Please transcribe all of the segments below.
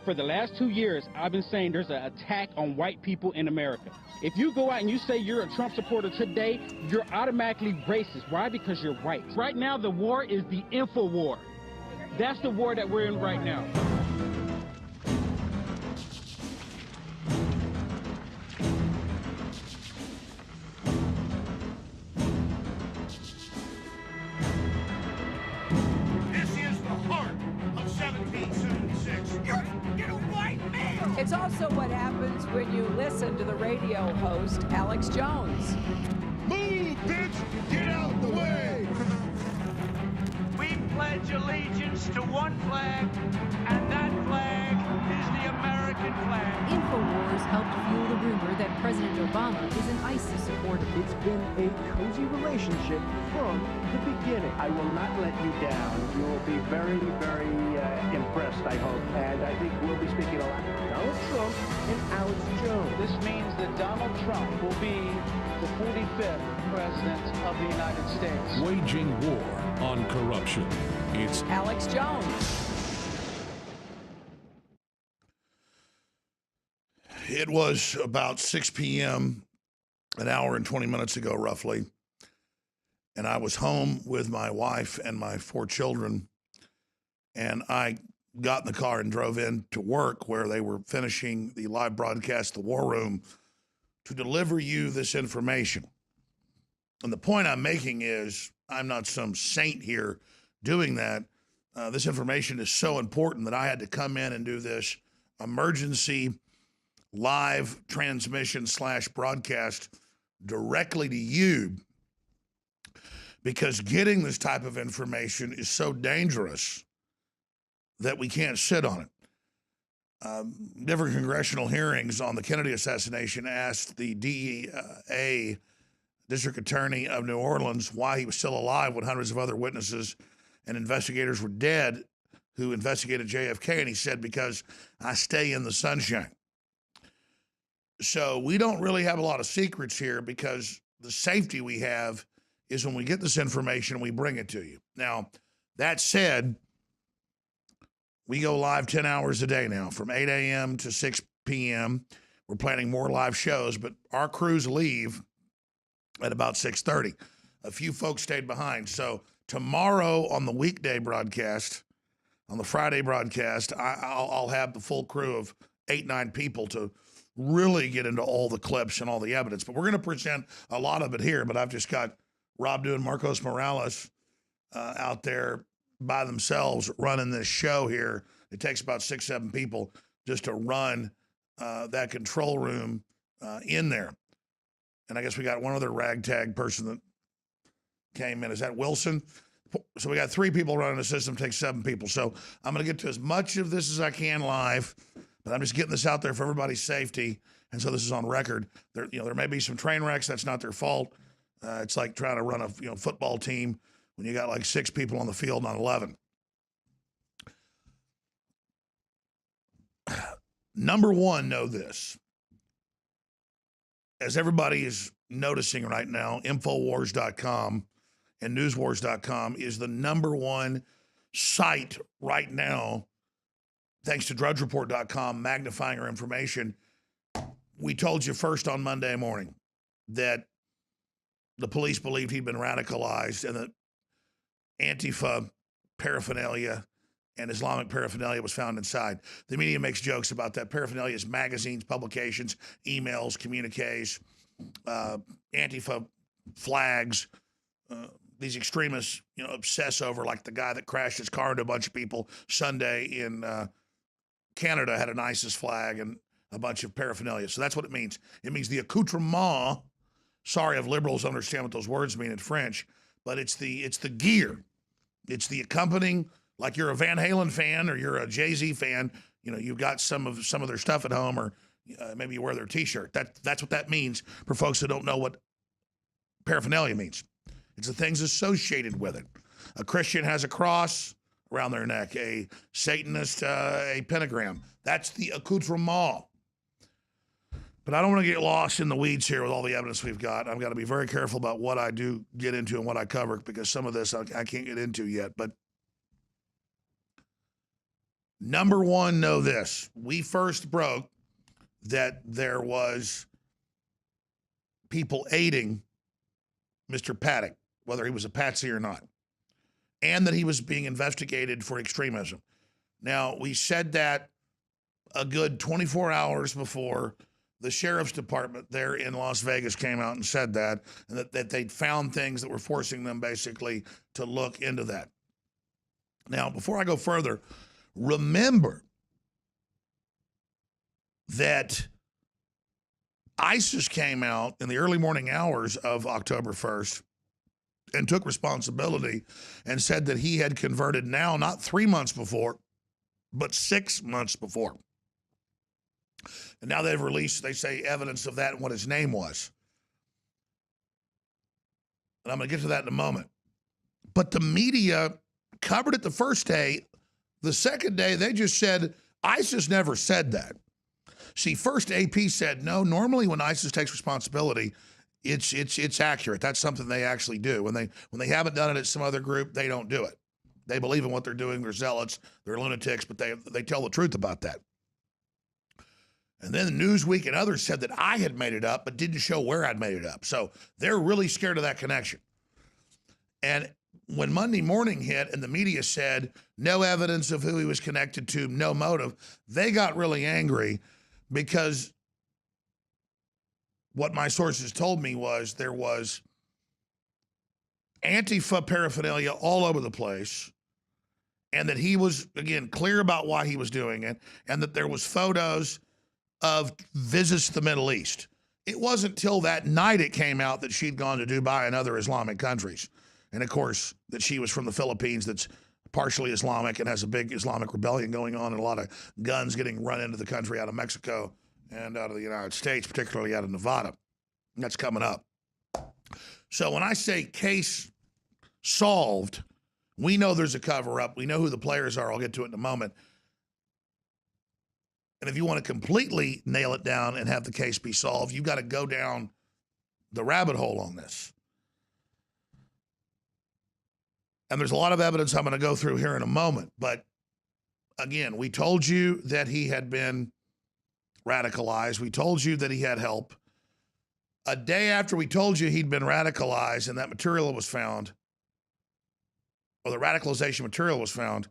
for the last 2 years, I've been saying there's an attack on white people in America. If you go out and you say you're a Trump supporter today, you're automatically racist. Why? Because you're white. Right now, the war is the info war. That's the war that we're in right now. It's also what happens when you listen to the radio host, Alex Jones. Move, bitch! Get out the way! We pledge allegiance to one flag, and that flag is the American flag. InfoWars helped fuel the rumor that President Obama is an ISIS supporter. It's been a cozy relationship from the beginning. I will not let you down. You will be very, very impressed, I hope. And I think we'll be speaking a lot. Donald Trump and Alex Jones. This means that Donald Trump will be the 45th President of the United States. Waging war on corruption. It's Alex Jones. It was about 6 p.m., an hour and 20 minutes ago, roughly. And I was home with my wife and my 4 children. And I got in the car and drove in to work where they were finishing the live broadcast, The War Room, to deliver you this information. And the point I'm making is I'm not some saint here doing that. This information is so important that I had to come in and do this emergency live transmission / broadcast directly to you, because getting this type of information is so dangerous that we can't sit on it. Different congressional hearings on the Kennedy assassination asked the DEA, District Attorney of New Orleans, why he was still alive when hundreds of other witnesses and investigators were dead who investigated JFK, and he said, because I stay in the sunshine. So we don't really have a lot of secrets here, because the safety we have is when we get this information, we bring it to you. Now, that said, we go live 10 hours a day now, from 8 a.m. to 6 p.m. We're planning more live shows, but our crews leave at about 6:30. A few folks stayed behind. So tomorrow on the weekday broadcast, on the Friday broadcast, I'll have the full crew of 8-9 people to really get into all the clips and all the evidence. But we're going to present a lot of it here. But I've just got Rob Dew and Marcos Morales out there by themselves running this show here. It takes about 6-7 people just to run that control room in there. And I guess we got one other ragtag person that came in. Is that Wilson? So we got 3 people running the system, takes 7 people. So I'm going to get to as much of this as I can live, but I'm just getting this out there for everybody's safety. And so this is on record. There may be some train wrecks. That's not their fault. It's like trying to run a football team when you got like 6 people on the field, not 11. Number one, know this. As everybody is noticing right now, Infowars.com and Newswars.com is the number one site right now, thanks to DrudgeReport.com magnifying our information. We told you first on Monday morning that the police believed he'd been radicalized and that Antifa paraphernalia and Islamic paraphernalia was found inside. The media makes jokes about that. Paraphernalia is magazines, publications, emails, communiques, Antifa flags. These extremists, obsess over, like the guy that crashed his car into a bunch of people Sunday in Canada had an ISIS flag and a bunch of paraphernalia. So that's what it means. It means the accoutrement. Sorry if liberals understand what those words mean in French, but it's the gear. It's the accompanying, like you're a Van Halen fan or you're a Jay-Z fan, you've got some of their stuff at home, or maybe you wear their T-shirt. That's what that means for folks that don't know what paraphernalia means. It's the things associated with it. A Christian has a cross around their neck, a Satanist, a pentagram. That's the accoutrement. But I don't want to get lost in the weeds here with all the evidence we've got. I've got to be very careful about what I do get into and what I cover, because some of this I can't get into yet. But Number one, know this. We first broke that there was people aiding Mr. Paddock, whether he was a patsy or not, and that he was being investigated for extremism. Now, we said that a good 24 hours before the sheriff's department there in Las Vegas came out and said that, and that they'd found things that were forcing them basically to look into that. Now, before I go further, remember that ISIS came out in the early morning hours of October 1st and took responsibility and said that he had converted now, not 3 months before, but 6 months before. And now they've released, they say, evidence of that and what his name was. And I'm going to get to that in a moment. But the media covered it the first day. The second day, they just said, ISIS never said that. See, first AP said, no, normally when ISIS takes responsibility, it's accurate. That's something they actually do. When they haven't done it at some other group, they don't do it. They believe in what they're doing. They're zealots. They're lunatics, but they tell the truth about that. And then Newsweek and others said that I had made it up, but didn't show where I'd made it up. So they're really scared of that connection. And when Monday morning hit and the media said no evidence of who he was connected to, no motive, they got really angry because what my sources told me was there was Antifa paraphernalia all over the place, and that he was, again, clear about why he was doing it, and that there was photos of visits to the Middle East. It wasn't till that night it came out that she'd gone to Dubai and other Islamic countries. And of course, that she was from the Philippines, that's partially Islamic and has a big Islamic rebellion going on, and a lot of guns getting run into the country out of Mexico and out of the United States, particularly out of Nevada. And that's coming up. So when I say case solved, we know there's a cover-up. We know who the players are. I'll get to it in a moment. And if you want to completely nail it down and have the case be solved, you've got to go down the rabbit hole on this. And there's a lot of evidence I'm going to go through here in a moment. But again, we told you that he had been radicalized. We told you that he had help. A day after we told you he'd been radicalized and that material was found, or the radicalization material was found,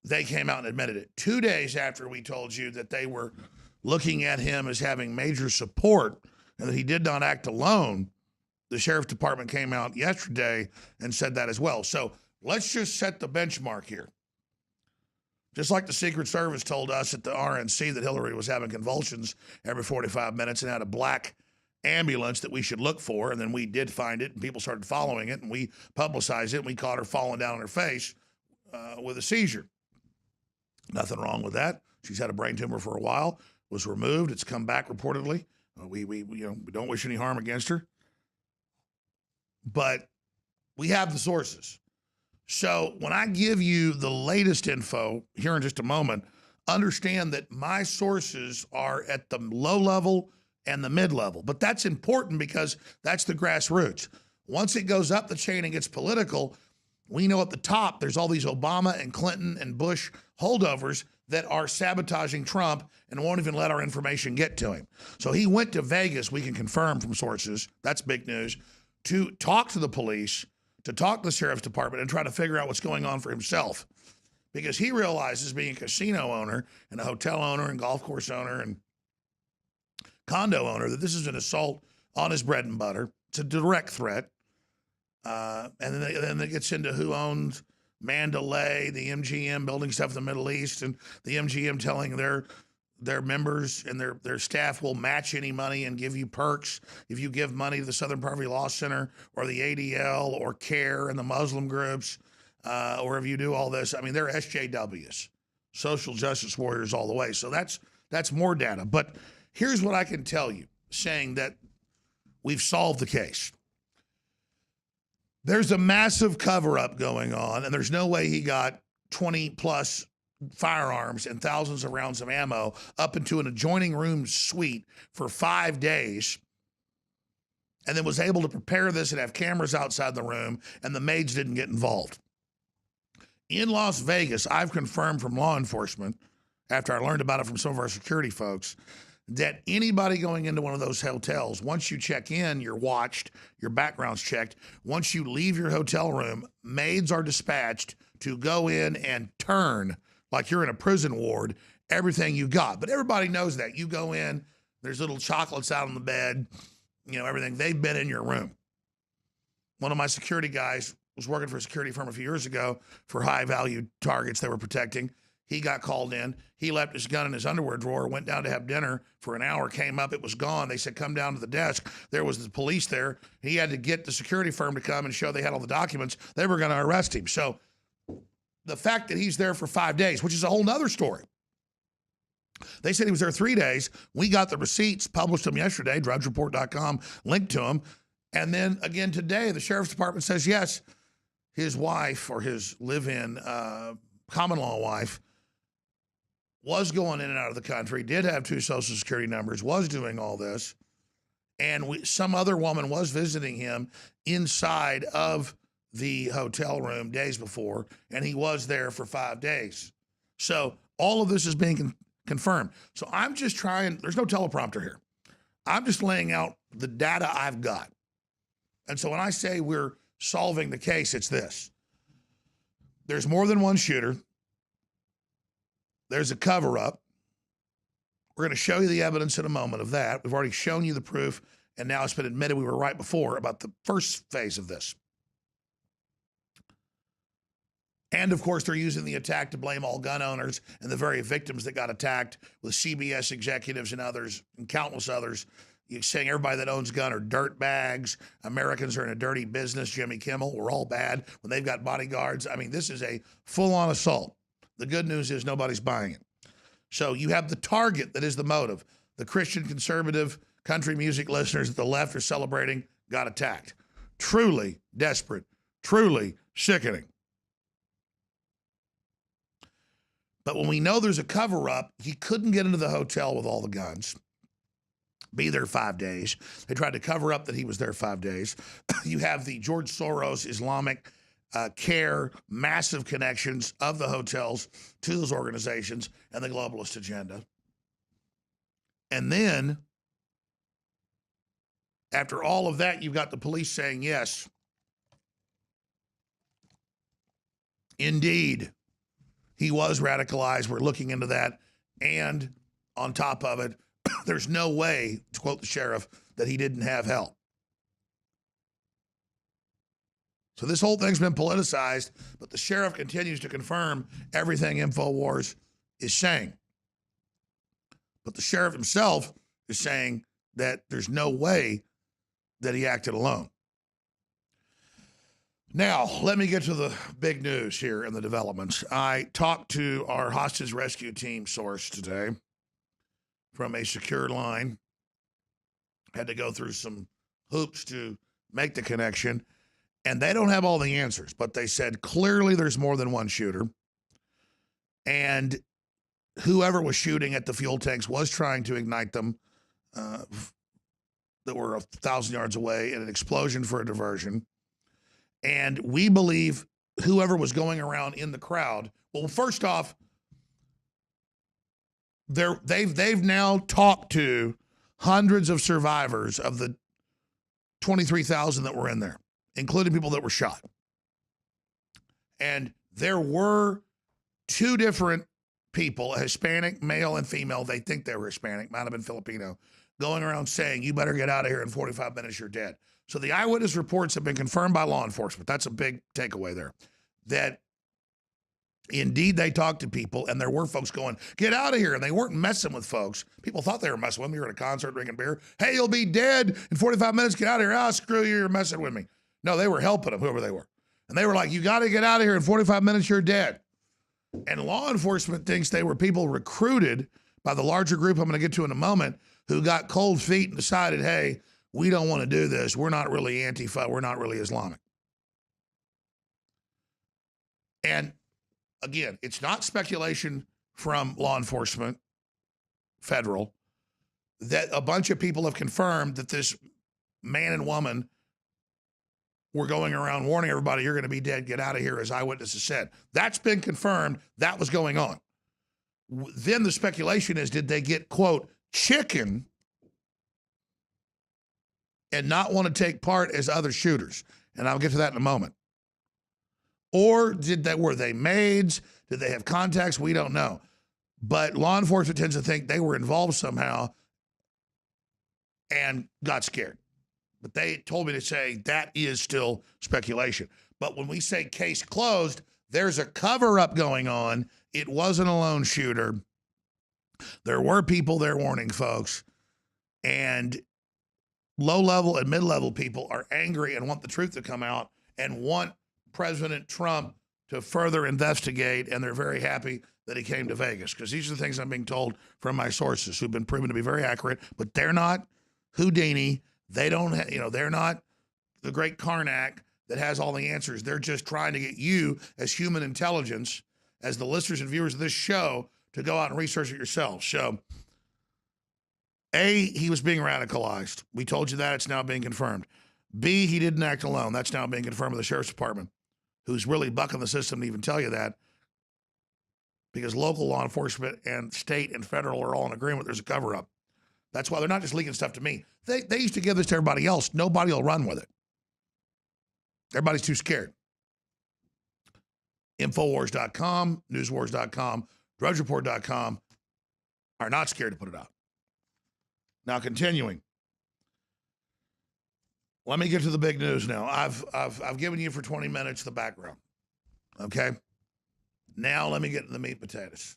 they came out and admitted it. 2 days after we told you that they were looking at him as having major support and that he did not act alone, the sheriff's department came out yesterday and said that as well. So let's just set the benchmark here. Just like the Secret Service told us at the RNC that Hillary was having convulsions every 45 minutes and had a black ambulance that we should look for, and then we did find it, and people started following it, and we publicized it, and we caught her falling down on her face with a seizure. Nothing wrong with that. She's had a brain tumor for a while, was removed. It's come back reportedly. We don't wish any harm against her. But we have the sources. So when I give you the latest info here in just a moment, understand that my sources are at the low level and the mid level. But that's important because that's the grassroots. Once it goes up the chain and gets political, we know at the top there's all these Obama and Clinton and Bush holdovers that are sabotaging Trump and won't even let our information get to him. So he went to Vegas, we can confirm from sources, that's big news, to talk to the police, to talk to the sheriff's department and try to figure out what's going on for himself. Because he realizes, being a casino owner and a hotel owner and golf course owner and condo owner, that this is an assault on his bread and butter. It's a direct threat. And then it gets into who owns Mandalay, the MGM building stuff in the Middle East, and the MGM telling their members and their staff will match any money and give you perks if you give money to the Southern Poverty Law Center or the ADL or CARE and the Muslim groups, or if you do all this. I mean, they're SJWs, social justice warriors all the way. So that's more data. But here's what I can tell you, saying that we've solved the case. There's a massive cover-up going on, and there's no way he got 20-plus firearms and thousands of rounds of ammo up into an adjoining room suite for 5 days, and then was able to prepare this and have cameras outside the room, and the maids didn't get involved. In Las Vegas, I've confirmed from law enforcement, after I learned about it from some of our security folks, that anybody going into one of those hotels, once you check in, you're watched, your background's checked. Once you leave your hotel room, maids are dispatched to go in and turn, like you're in a prison ward, everything you got. But everybody knows that. You go in, there's little chocolates out on the bed, everything. They've been in your room. One of my security guys was working for a security firm a few years ago for high-value targets they were protecting. He got called in. He left his gun in his underwear drawer, went down to have dinner for an hour, came up, it was gone. They said, come down to the desk. There was the police there. He had to get the security firm to come and show they had all the documents. They were going to arrest him. So the fact that he's there for 5 days, which is a whole nother story. They said he was there 3 days. We got the receipts, published them yesterday, drudgereport.com, linked to them. And then again today, the sheriff's department says, yes, his wife or his live-in common law wife was going in and out of the country, did have 2 social security numbers, was doing all this. And some other woman was visiting him inside of the hotel room days before, and he was there for 5 days. So all of this is being confirmed. So I'm just trying, there's no teleprompter here. I'm just laying out the data I've got. And so when I say we're solving the case, it's this. There's more than one shooter. There's a cover-up. We're going to show you the evidence in a moment of that. We've already shown you the proof, and now it's been admitted we were right before about the first phase of this. And, of course, they're using the attack to blame all gun owners and the very victims that got attacked with CBS executives and others and countless others. You're saying everybody that owns a gun are dirt bags. Americans are in a dirty business. Jimmy Kimmel, we're all bad when they've got bodyguards. I mean, this is a full-on assault. The good news is nobody's buying it. So you have the target that is the motive. The Christian conservative country music listeners at the left are celebrating got attacked. Truly desperate, truly sickening. But when we know there's a cover-up, he couldn't get into the hotel with all the guns, be there 5 days. They tried to cover up that he was there 5 days. You have the George Soros Islamic care, massive connections of the hotels to those organizations and the globalist agenda. And then, after all of that, you've got the police saying, yes, indeed, he was radicalized. We're looking into that. And on top of it, there's no way, to quote the sheriff, that he didn't have help. So this whole thing's been politicized, but the sheriff continues to confirm everything InfoWars is saying. But the sheriff himself is saying that there's no way that he acted alone. Now, let me get to the big news here in the developments. I talked to our hostage rescue team source today from a secure line. Had to go through some hoops to make the connection. And they don't have all the answers, but they said clearly there's more than one shooter. And whoever was shooting at the fuel tanks was trying to ignite them that were 1,000 yards away in an explosion for a diversion. And we believe whoever was going around in the crowd, well, first off, they've now talked to hundreds of survivors of the 23,000 that were in there, including people that were shot. And there were 2 different people, a Hispanic, male and female, they think they were Hispanic, might have been Filipino, going around saying, you better get out of here in 45 minutes, you're dead. So the eyewitness reports have been confirmed by law enforcement. That's a big takeaway there. That indeed they talked to people, and there were folks going, get out of here. And they weren't messing with folks. People thought they were messing with them. You were at a concert drinking beer. Hey, you'll be dead in 45 minutes. Get out of here. Ah, screw you. You're messing with me. No, they were helping them, whoever they were. And they were like, you got to get out of here in 45 minutes. You're dead. And law enforcement thinks they were people recruited by the larger group I'm going to get to in a moment who got cold feet and decided, hey, we don't want to do this. We're not really Antifa. We're not really Islamic. And again, it's not speculation from law enforcement, federal, that a bunch of people have confirmed that this man and woman were going around warning everybody, you're going to be dead, get out of here, as eyewitnesses said. That's been confirmed. That was going on. Then the speculation is, did they get, quote, chicken and not want to take part as other shooters? And I'll get to that in a moment. Or were they maids? Did they have contacts? We don't know. But law enforcement tends to think they were involved somehow and got scared. But they told me to say that is still speculation. But when we say case closed, there's a cover-up going on. It wasn't a lone shooter. There were people there warning folks. And low-level and mid-level people are angry and want the truth to come out and want President Trump to further investigate, and they're very happy that he came to Vegas, because these are the things I'm being told from my sources who've been proven to be very accurate, but they're not Houdini. They don't, they're not the great Karnak that has all the answers. They're just trying to get you as human intelligence, as the listeners and viewers of this show, to go out and research it yourselves. So, A, he was being radicalized. We told you that. It's now being confirmed. B, he didn't act alone. That's now being confirmed by the Sheriff's Department, who's really bucking the system to even tell you that, because local law enforcement and state and federal are all in agreement there's a cover-up. That's why they're not just leaking stuff to me. They used to give this to everybody else. Nobody will run with it. Everybody's too scared. Infowars.com, newswars.com, drudgereport.com are not scared to put it out. Now, continuing. Let me get to the big news now. I've given you for 20 minutes the background. Okay? Now let me get to the meat and potatoes.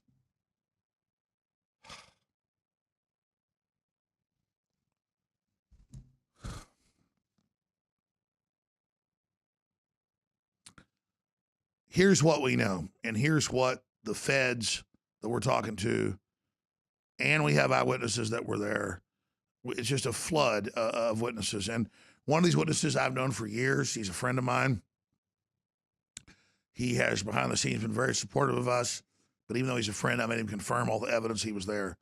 Here's what we know, and here's what the feds that we're talking to, and we have eyewitnesses that were there. It's just a flood of witnesses. And one of these witnesses I've known for years. He's a friend of mine. He has, behind the scenes, been very supportive of us. But even though he's a friend, I made him confirm all the evidence he was there.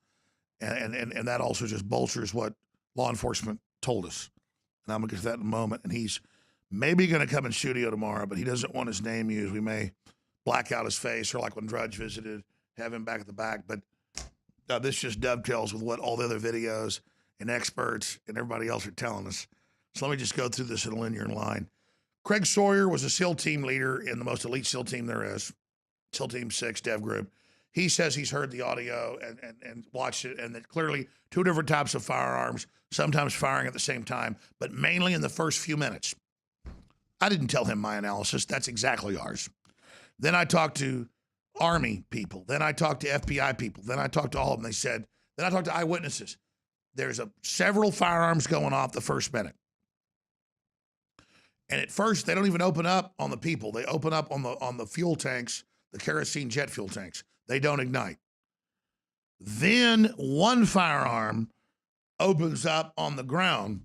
And that also just bolsters what law enforcement told us. And I'm going to get to that in a moment. And he's maybe going to come in studio tomorrow, but he doesn't want his name used. We may black out his face, or like when Drudge visited, have him back at the back. But this just dovetails with what all the other videos and experts and everybody else are telling us. So let me just go through this in a linear line. Craig Sawyer was a SEAL team leader in the most elite SEAL team there is, SEAL Team 6 Dev Group. He says he's heard the audio and watched it, and that clearly two different types of firearms, sometimes firing at the same time, but mainly in the first few minutes. I didn't tell him my analysis. That's exactly ours. Then I talked to Army people. Then I talked to FBI people. Then I talked to all of them. Then I talked to eyewitnesses. There's several firearms going off the first minute. And at first, they don't even open up on the people. They open up on the fuel tanks, the kerosene jet fuel tanks. They don't ignite. Then one firearm opens up on the ground.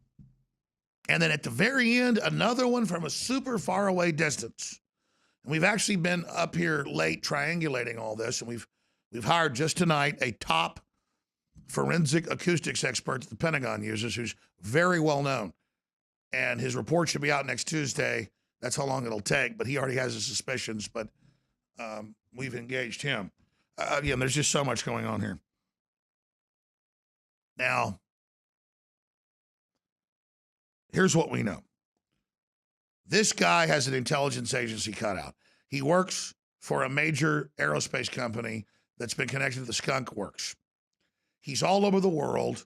And then at the very end, another one from a super far away distance. And we've actually been up here late triangulating all this. And we've hired just tonight a top forensic acoustics expert that the Pentagon uses, who's very well known. And his report should be out next Tuesday. That's how long it'll take. But he already has his suspicions. But we've engaged him. Again, there's just so much going on here. Now, here's what we know. This guy has an intelligence agency cutout. He works for a major aerospace company that's been connected to the Skunk Works. He's all over the world.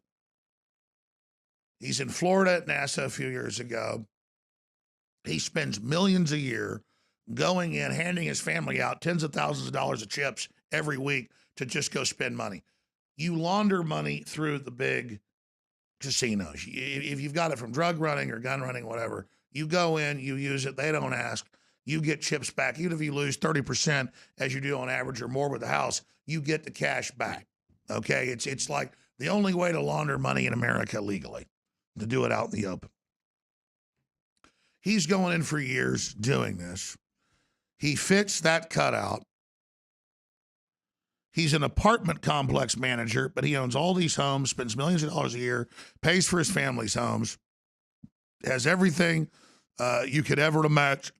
He's in Florida at NASA a few years ago. He spends millions a year going in, handing his family out tens of thousands of dollars of chips every week to just go spend money. You launder money through the big casinos. If you've got it from drug running or gun running, whatever, you go in, you use it, they don't ask, you get chips back. Even if you lose 30%, as you do on average or more with the house, you get the cash back. Okay? It's like the only way to launder money in America legally, to do it out in the open. He's going in for years doing this. He fits that cutout. He's an apartment complex manager, but he owns all these homes, spends millions of dollars a year, pays for his family's homes, has everything you could ever imagine.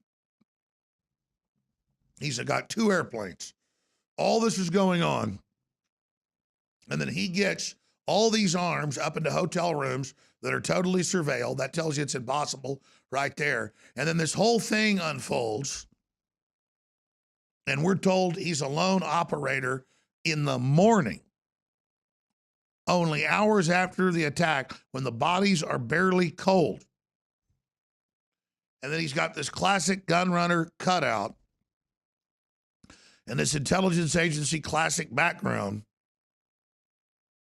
He's got 2 airplanes. All this is going on. And then he gets all these arms up into hotel rooms that are totally surveilled. That tells you it's impossible right there. And then this whole thing unfolds. And we're told he's a lone operator in the morning, only hours after the attack, when the bodies are barely cold. And then he's got this classic gun runner cutout and this intelligence agency classic background,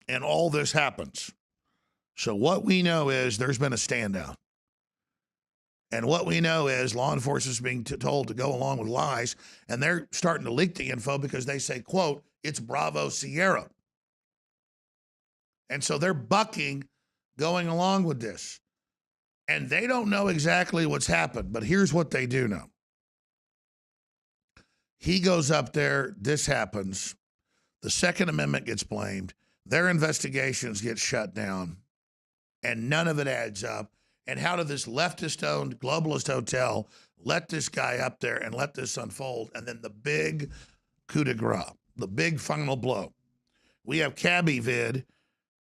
and all this happens. So what we know is there's been a standout. And what we know is law enforcement is being told to go along with lies, and they're starting to leak the info because they say, quote, it's Bravo Sierra. And so they're bucking, going along with this. And they don't know exactly what's happened, but here's what they do know. He goes up there, this happens, the Second Amendment gets blamed, their investigations get shut down, and none of it adds up. And how did this leftist-owned globalist hotel let this guy up there and let this unfold? And then the big coup de grace, the big final blow. We have cabbie vid,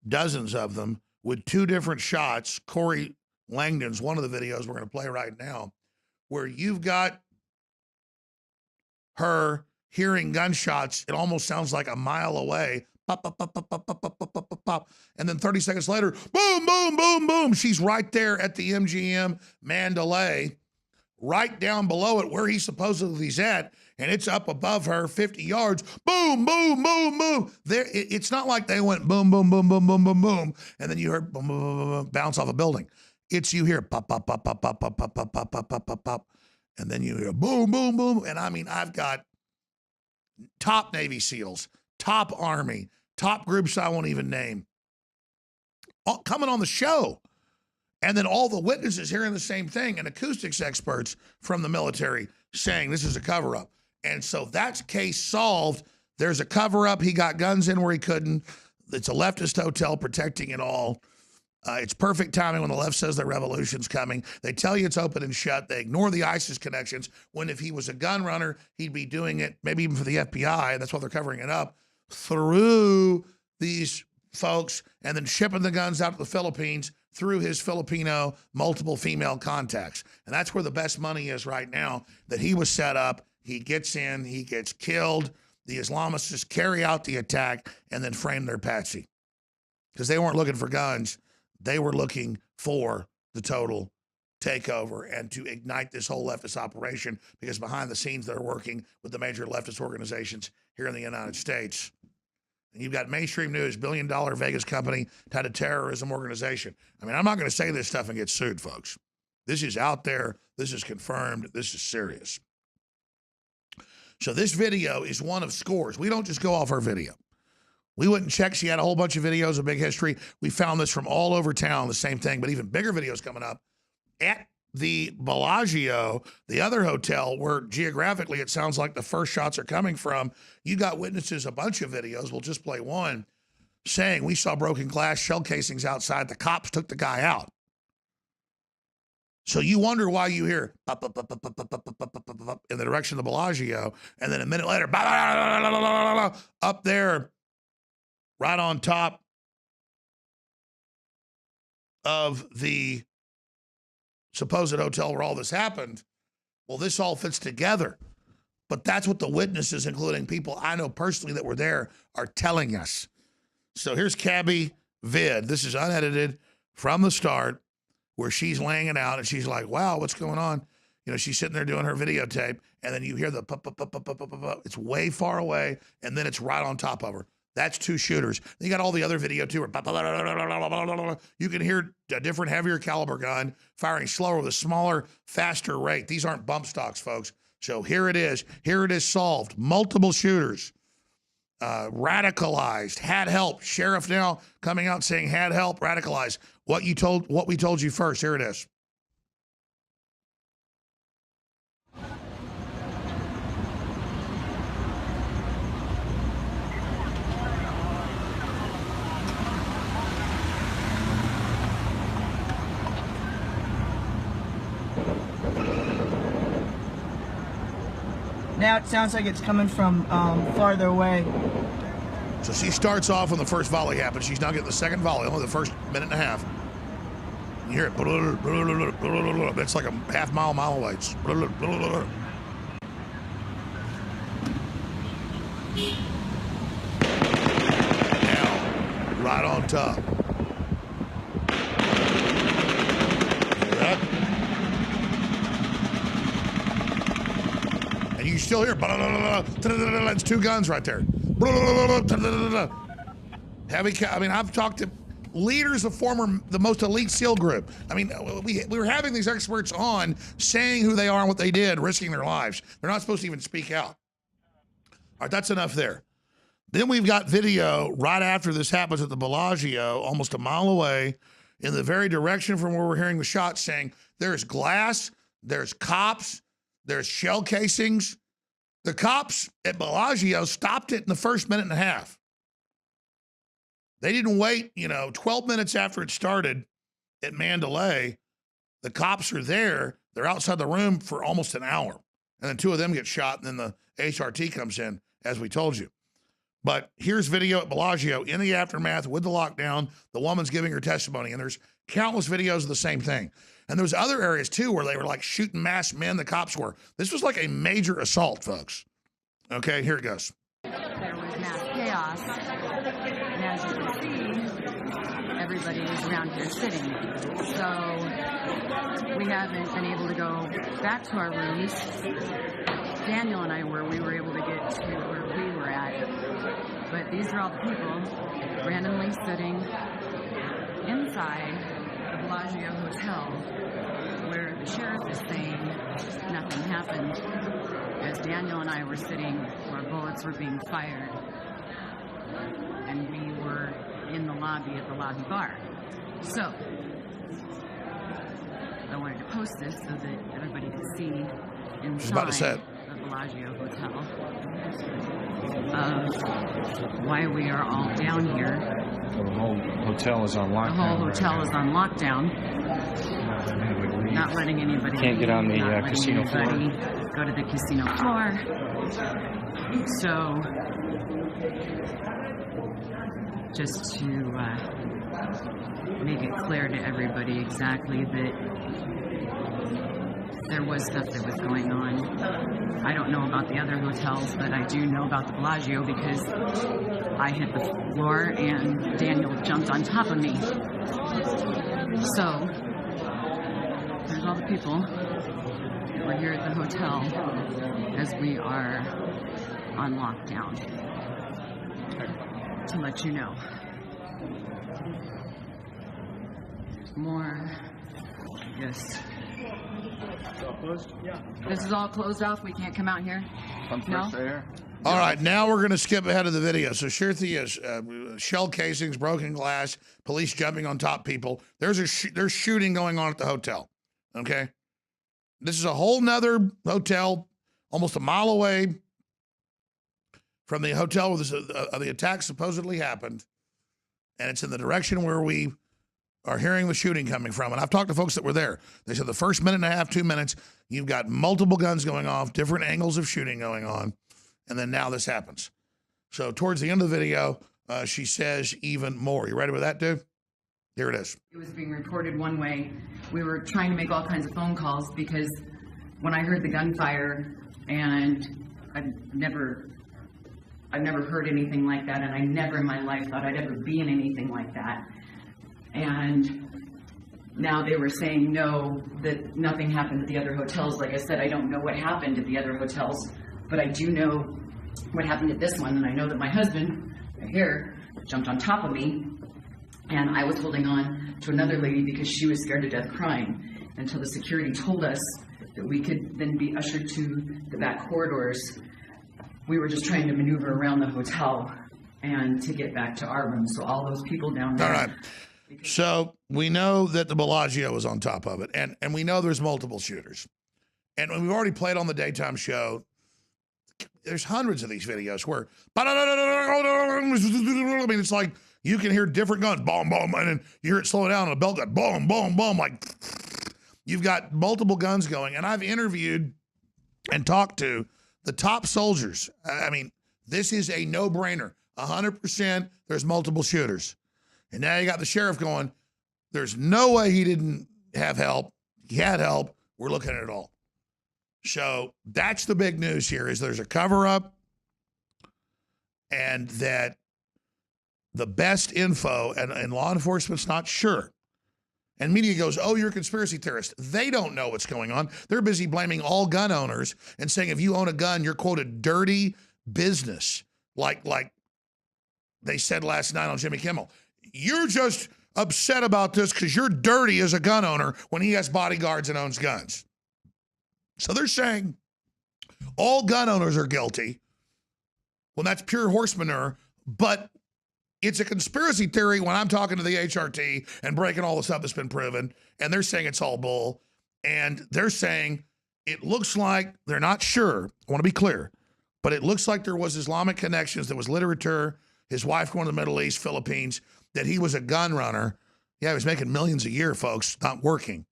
dozens of them, with 2 different shots. Corey Langdon's one of the videos we're going to play right now, where you've got her hearing gunshots. It almost sounds like a mile away. Pop, pop, pop, pop, pop, pop, pop, pop, pop, pop. And then 30 seconds later, boom, boom, boom, boom. She's right there at the MGM Mandalay, right down below it where he supposedly is at, and it's up above her 50 yards. Boom, boom, boom, boom. There, it's not like they went boom, boom, boom, boom, boom, boom, boom, and then you heard boom, boom, boom, boom, bounce off a building. It's you hear pop, pop, pop, pop, pop, pop, pop, pop, pop, pop, pop, pop, pop, and then you hear boom, boom, boom. And I mean, I've got top Navy SEALs, top Army, top groups I won't even name, coming on the show. And then all the witnesses hearing the same thing, and acoustics experts from the military saying this is a cover-up. And so that's case solved. There's a cover-up. He got guns in where he couldn't. It's a leftist hotel protecting it all. It's perfect timing when the left says the revolution's coming. They tell you it's open and shut. They ignore the ISIS connections, when if he was a gun runner, he'd be doing it maybe even for the FBI. That's why they're covering it up, through these folks, and then shipping the guns out to the Philippines through his Filipino multiple female contacts. And that's where the best money is right now, that he was set up. He gets in, he gets killed. The Islamists just carry out the attack and then frame their patsy. Because they weren't looking for guns. They were looking for the total takeover and to ignite this whole leftist operation, because behind the scenes they're working with the major leftist organizations here in the United States. And you've got mainstream news, $billion Vegas company tied to terrorism organization. I mean, I'm not going to say this stuff and get sued, folks. This is out there. This is confirmed. This is serious. So this video is one of scores. We don't just go off her video. We went and checked. She had a whole bunch of videos, a big history. We found this from all over town, the same thing, but even bigger videos coming up at the Bellagio, the other hotel where geographically it sounds like the first shots are coming from. You got witnesses, a bunch of videos. We'll just play one, saying we saw broken glass, shell casings outside. The cops took the guy out. So you wonder why you hear pop, pop, pop, pop, pop, pop, pop, pop, pop, pop, pop, in the direction of the Bellagio, and then a minute later, up there, right on top of the supposed hotel where all this happened. Well, this all fits together. But that's what the witnesses, including people I know personally that were there, are telling us. So here's Cabby vid. This is unedited from the start, where she's laying it out and she's like, wow, what's going on? You know, she's sitting there doing her videotape, and then you hear the pop, pop, pop, pop, pop, pop, pop. It's way far away, and then it's right on top of her. That's 2 shooters. Then you got all the other video too. You can hear a different, heavier caliber gun firing slower with a smaller, faster rate. These aren't bump stocks, folks. So here it is. Here it is solved. Multiple shooters, radicalized, had help. Sheriff now coming out saying had help, radicalized. What we told you first. Here it is. Now it sounds like it's coming from farther away. So she starts off when the first volley happens. She's now getting the second volley, only the first minute and a half. You hear it. It's like a half mile away. It's now, right on top. Hear that? And you can still hear it's two guns right there. Heavy. I mean, I've talked to leaders of the most elite SEAL group. I mean, we were having these experts on saying who they are and what they did, risking their lives. They're not supposed to even speak out. All right, that's enough there. Then we've got video right after this happens at the Bellagio, almost a mile away, in the very direction from where we're hearing the shots, saying there's glass, there's cops, there's shell casings. The cops at Bellagio stopped it in the first minute and a half. They didn't wait, 12 minutes after it started at Mandalay. The cops are there. They're outside the room for almost an hour. And then two of them get shot, and then the HRT comes in, as we told you. But here's video at Bellagio in the aftermath with the lockdown. The woman's giving her testimony, and there's countless videos of the same thing. And there's other areas, too, where they were like shooting masked men, the cops were. This was like a major assault, folks. Okay, here it goes. There was mass chaos. And as you can see, everybody is around here sitting. So we haven't been able to go back to our rooms. Daniel and I we were able to get to where we were at. But these are all the people randomly sitting inside the Bellagio Hotel, where the sheriff is saying nothing happened, as Daniel and I were sitting where bullets were being fired, and we were in the lobby at the lobby bar. So I wanted to post this so that everybody could see inside the Bellagio Hotel why we are all down here. The whole hotel is on lockdown. The whole hotel is on lockdown. Not letting anybody can't get on the casino floor. Go to the casino floor. So, just to make it clear to everybody exactly that there was stuff that was going on. I don't know about the other hotels, but I do know about the Bellagio because I hit the floor and Daniel jumped on top of me. So, there's all the people. We're here at the hotel as we are on lockdown. To let you know. More. Yes. This is all closed off. We can't come out here. No. All right, now we're going to skip ahead of the video. So Shirthi is shell casings, broken glass, police jumping on top people. There's shooting going on at the hotel. Okay, this is a whole nother hotel, almost a mile away from the hotel where the attack supposedly happened, and it's in the direction where we are hearing the shooting coming from. And I've talked to folks that were there. They said the first minute and a half, 2 minutes, you've got multiple guns going off, different angles of shooting going on, and then now this happens. So towards the end of the video, she says even more. You ready with that, dude? Here it is. It was being reported one way. We were trying to make all kinds of phone calls because when I heard the gunfire, and I've never heard anything like that, and I never in my life thought I'd ever be in anything like that. And now they were saying no, that nothing happened at the other hotels. Like I said, I don't know what happened at the other hotels, but I do know what happened at this one, and I know that my husband, right here, jumped on top of me, and I was holding on to another lady because she was scared to death crying until the security told us that we could then be ushered to the back corridors. We were just trying to maneuver around the hotel and to get back to our room. So all those people down there. All right. So we know that the Bellagio was on top of it, and we know there's multiple shooters. And we've already played on the daytime show. There's hundreds of these videos where, I mean, it's like you can hear different guns, boom, boom, and then you hear it slow down and a belt gun, boom, boom, boom, like you've got multiple guns going. And I've interviewed and talked to the top soldiers, I mean, this is a no-brainer. 100% there's multiple shooters. And now you got the sheriff going, there's no way he didn't have help. He had help. We're looking at it all. So that's the big news here is there's a cover-up and that the best info, and law enforcement's not sure. And media goes, oh, you're a conspiracy theorist. They don't know what's going on. They're busy blaming all gun owners and saying if you own a gun, you're, quote, a dirty business. Like they said last night on Jimmy Kimmel. You're just upset about this because you're dirty as a gun owner when he has bodyguards and owns guns. So they're saying all gun owners are guilty. Well, that's pure horse manure, but it's a conspiracy theory when I'm talking to the HRT and breaking all the stuff that's been proven, and they're saying it's all bull, and they're saying it looks like they're not sure. I want to be clear, but it looks like there was Islamic connections, there was literature, his wife going to the Middle East, Philippines, that he was a gun runner. Yeah, he was making millions a year, folks, not working.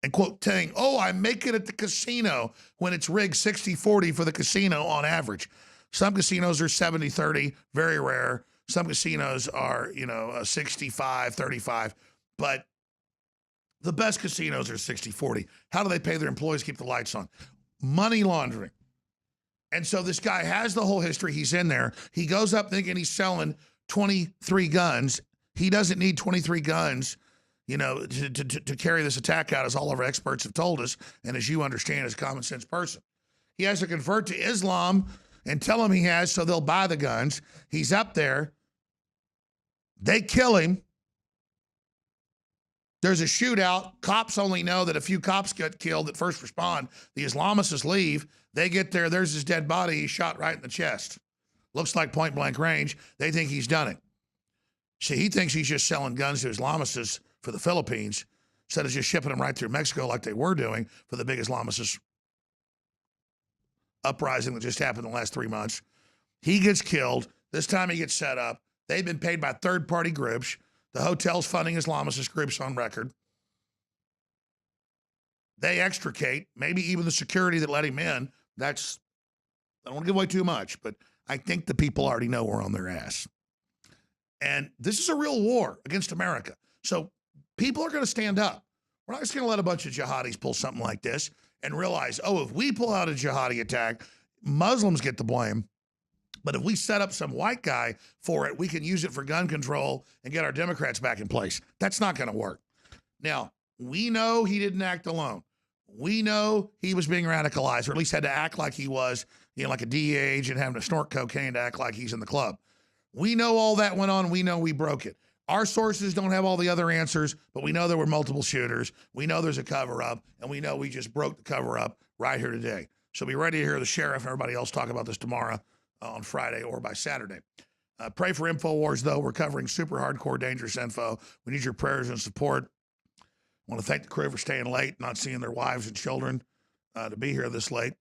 And quote, saying, oh, I make it at the casino when it's rigged 60-40 for the casino on average. Some casinos are 70-30, very rare. Some casinos are, 65-35, but the best casinos are 60-40. How do they pay their employees to keep the lights on? Money laundering. And so this guy has the whole history. He's in there. He goes up thinking he's selling 23 guns. He doesn't need 23 guns, to carry this attack out, as all of our experts have told us, and as you understand as a common sense person. He has to convert to Islam and tell him he has, so they'll buy the guns. He's up there. They kill him. There's a shootout. Cops only know that a few cops get killed that first respond. The Islamists leave. They get there. There's his dead body. He's shot right in the chest. Looks like point blank range. They think he's done it. See, he thinks he's just selling guns to Islamists for the Philippines instead of just shipping them right through Mexico like they were doing for the big Islamist uprising that just happened in the last 3 months. He gets killed. This time he gets set up. They've been paid by third-party groups. The hotel's funding Islamist groups on record. They extricate, maybe even the security that let him in. I don't want to give away too much, but I think the people already know we're on their ass. And this is a real war against America. So people are going to stand up. We're not just going to let a bunch of jihadis pull something like this and realize, oh, if we pull out a jihadi attack, Muslims get the blame. But if we set up some white guy for it, we can use it for gun control and get our Democrats back in place. That's not going to work. Now, we know he didn't act alone. We know he was being radicalized, or at least had to act like he was, like a DEA agent having to snort cocaine to act like he's in the club. We know all that went on. We know we broke it. Our sources don't have all the other answers, but we know there were multiple shooters. We know there's a cover-up, and we know we just broke the cover-up right here today. So be ready to hear the sheriff and everybody else talk about this tomorrow on Friday or by Saturday. Pray for InfoWars, though. We're covering super hardcore, dangerous info. We need your prayers and support. I want to thank the crew for staying late, not seeing their wives and children to be here this late.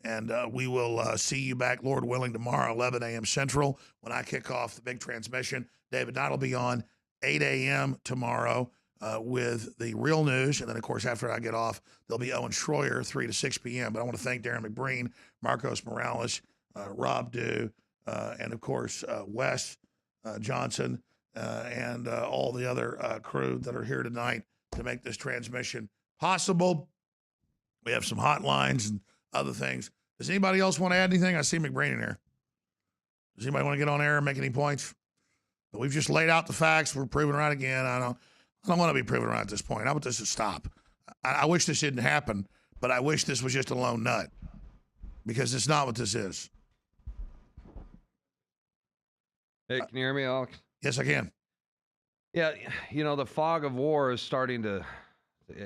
And we will see you back, Lord willing, tomorrow, 11 a.m. Central, when I kick off the big transmission. David Knight will be on 8 a.m. tomorrow with the real news. And then, of course, after I get off, there'll be Owen Schroyer, 3 to 6 p.m. But I want to thank Darren McBreen, Marcos Morales, Rob Dew, and, of course, Wes Johnson, and all the other crew that are here tonight to make this transmission possible. We have some hotlines and other things. Does anybody else want to add anything? I see McBreen in here. Does anybody want to get on air and make any points? But we've just laid out the facts. We're proving right again. I don't want to be proven right at this point. I want this to stop. I wish this didn't happen, but I wish this was just a lone nut, because it's not what this is. Hey, can you hear me, Alex? Yes, I can. Yeah, the fog of war is starting to,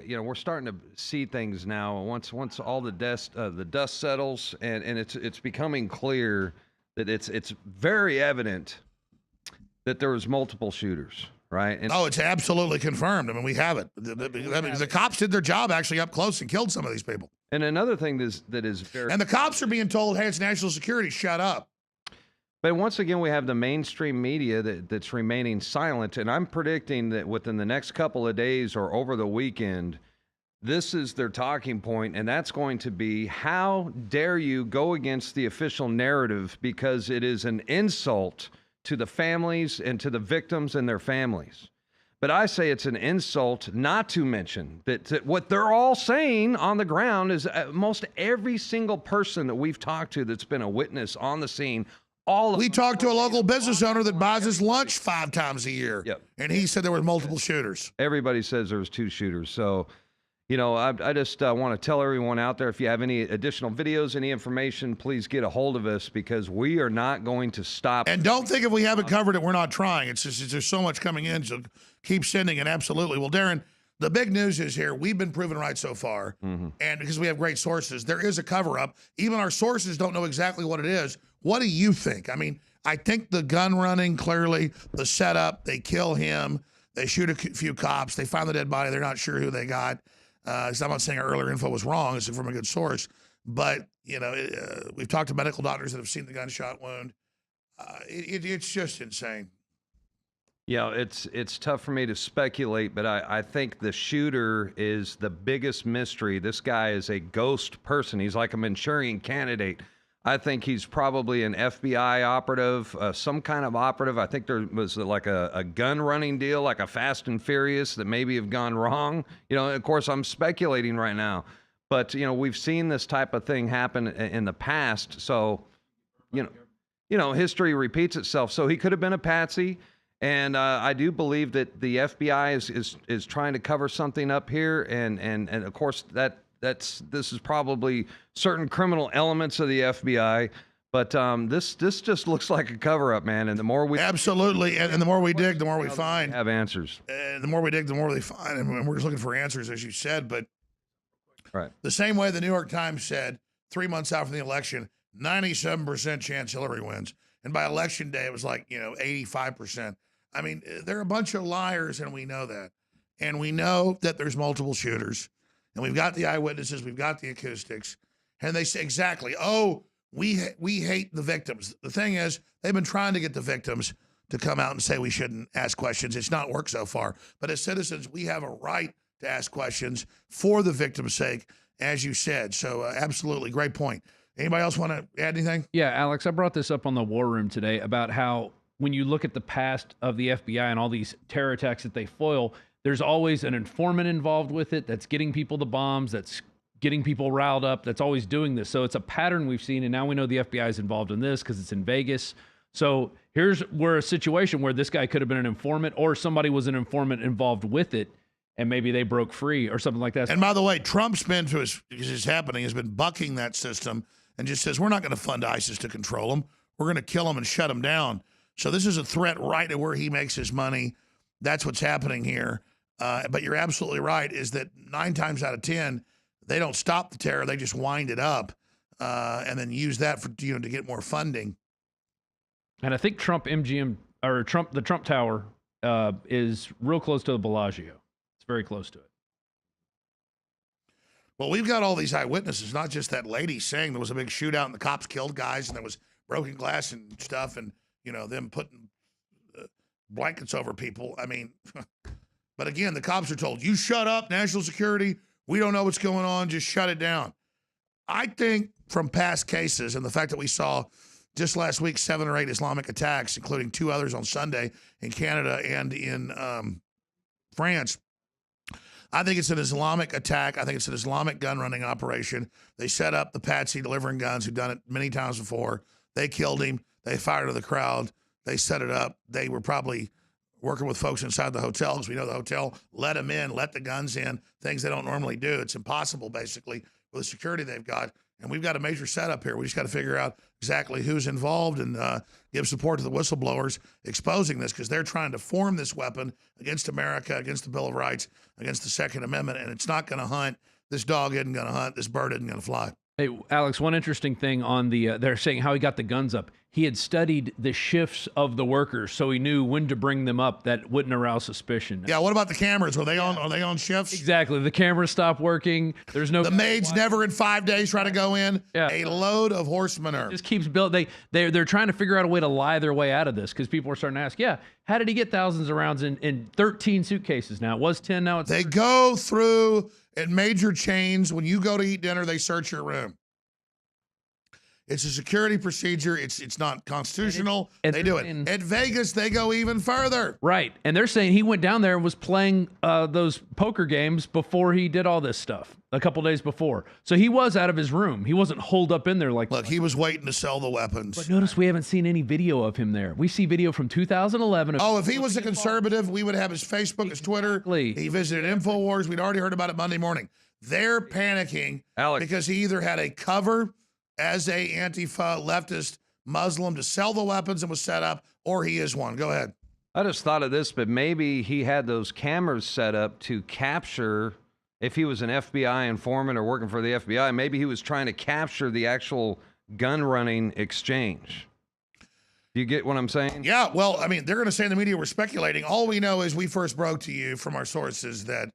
we're starting to see things now. Once all the dust settles, and it's becoming clear that it's very evident that there was multiple shooters, right? And it's absolutely confirmed. I mean, we have it. The cops did their job actually up close and killed some of these people. And another thing that is very... And the cops are being told, hey, it's national security, shut up. But once again, we have the mainstream media that's remaining silent, and I'm predicting that within the next couple of days or over the weekend, this is their talking point, and that's going to be, how dare you go against the official narrative, because it is an insult to the families and to the victims and their families. But I say it's an insult not to mention that what they're all saying on the ground is most every single person that we've talked to that's been a witness on the scene. We talked to a local business owner that buys us lunch 5 times a year. Yep. And he said there were multiple shooters. Everybody says there was 2 shooters. So, you know, I just want to tell everyone out there, if you have any additional videos, any information, please get a hold of us, because we are not going to stop. And don't think if we haven't covered it, we're not trying. It's just there's so much coming in, so keep sending it. Absolutely. Well, Darren, the big news is here. We've been proven right so far. And because we have great sources, there is a cover-up. Even our sources don't know exactly what it is. What do you think? I mean, I think the gun running, clearly, the setup, they kill him, they shoot a few cops, they find the dead body, they're not sure who they got. So I'm not saying our earlier info was wrong, it's from a good source. But, you know, we've talked to medical doctors that have seen the gunshot wound. It's just insane. Yeah, it's tough for me to speculate, but I think the shooter is the biggest mystery. This guy is a ghost person. He's like a Manchurian candidate. I think he's probably an FBI operative, some kind of operative. I think there was like a gun running deal, like a Fast and Furious, that maybe have gone wrong. You know, of course, I'm speculating right now. But, you know, we've seen this type of thing happen in the past. So, you know, history repeats itself. So he could have been a patsy. And I do believe that the FBI is trying to cover something up here. And of course, this is probably certain criminal elements of the FBI. But this just looks like a cover-up, man. And the more we absolutely, and the more we dig, the more we find. Have answers. And the more we dig, the more they find. And we're just looking for answers, as you said. But right, the same way the New York Times said 3 months out from the election, 97% chance Hillary wins, and by election day it was like 85%. I mean, they're a bunch of liars, and we know that. And we know that there's multiple shooters. And we've got the eyewitnesses, we've got the acoustics. And they say exactly, oh, we hate the victims. The thing is, they've been trying to get the victims to come out and say we shouldn't ask questions. It's not worked so far. But as citizens, we have a right to ask questions for the victim's sake, as you said. So absolutely, great point. Anybody else want to add anything? Yeah, Alex, I brought this up on the War Room today about how when you look at the past of the FBI and all these terror attacks that they foil, there's always an informant involved with it that's getting people the bombs, that's getting people riled up, that's always doing this. So it's a pattern we've seen, and now we know the FBI is involved in this because it's in Vegas. So here's where a situation where this guy could have been an informant, or somebody was an informant involved with it, and maybe they broke free or something like that. And by the way, Trump's been to because it's happening, has been bucking that system and just says, we're not going to fund ISIS to control them. We're going to kill them and shut them down. So this is a threat right at where he makes his money. That's what's happening here. But you're absolutely right, is that 9 times out of 10, they don't stop the terror. They just wind it up and then use that for to get more funding. And I think the Trump Tower is real close to the Bellagio. It's very close to it. Well, we've got all these eyewitnesses, not just that lady saying there was a big shootout and the cops killed guys and there was broken glass and stuff and, them putting blankets over people. I mean, but again, the cops are told, you shut up, national security. We don't know what's going on. Just shut it down. I think from past cases and the fact that we saw just last week 7 or 8 Islamic attacks, including 2 others on Sunday in Canada and in France, I think it's an Islamic attack. I think it's an Islamic gun running operation. They set up the patsy delivering guns who've done it many times before. They killed him. They fired at the crowd. They set it up. They were probably working with folks inside the hotel, because we know the hotel let them in, let the guns in, things they don't normally do. It's impossible, basically, with the security they've got. And we've got a major setup here. We just got to figure out exactly who's involved and give support to the whistleblowers exposing this, because they're trying to form this weapon against America, against the Bill of Rights, against the Second Amendment, and it's not going to hunt. This dog isn't going to hunt. This bird isn't going to fly. Hey, Alex, one interesting thing on the they're saying how he got the guns up. he had studied the shifts of the workers, so he knew when to bring them up that wouldn't arouse suspicion. Yeah, what about the cameras? Are they on shifts? Exactly. The cameras stopped working. There's no. The maids never in 5 days try to go in. Yeah. A load of horse manure. Just keeps building. They're trying to figure out a way to lie their way out of this because people are starting to ask, how did he get thousands of rounds in 13 suitcases now? It was 10, now it's. They go through at major chains. When you go to eat dinner, they search your room. It's a security procedure. It's not constitutional. They do it. At Vegas, they go even further. Right. And they're saying he went down there and was playing those poker games before he did all this stuff a couple days before. So he was out of his room. He wasn't holed up in there like. Look, he was waiting to sell the weapons. But notice we haven't seen any video of him there. We see video from 2011. Oh, if he was a conservative, we would have his Facebook, his Twitter. He visited InfoWars. We'd already heard about it Monday morning. They're panicking because he either had a cover as a Antifa leftist Muslim to sell the weapons and was set up, or he is one. Go ahead. I just thought of this, but maybe he had those cameras set up to capture, if he was an FBI informant or working for the FBI, maybe he was trying to capture the actual gun running exchange. Do you get what I'm saying? Yeah, well, I mean, they're going to say in the media we're speculating. All we know is we first broke to you from our sources that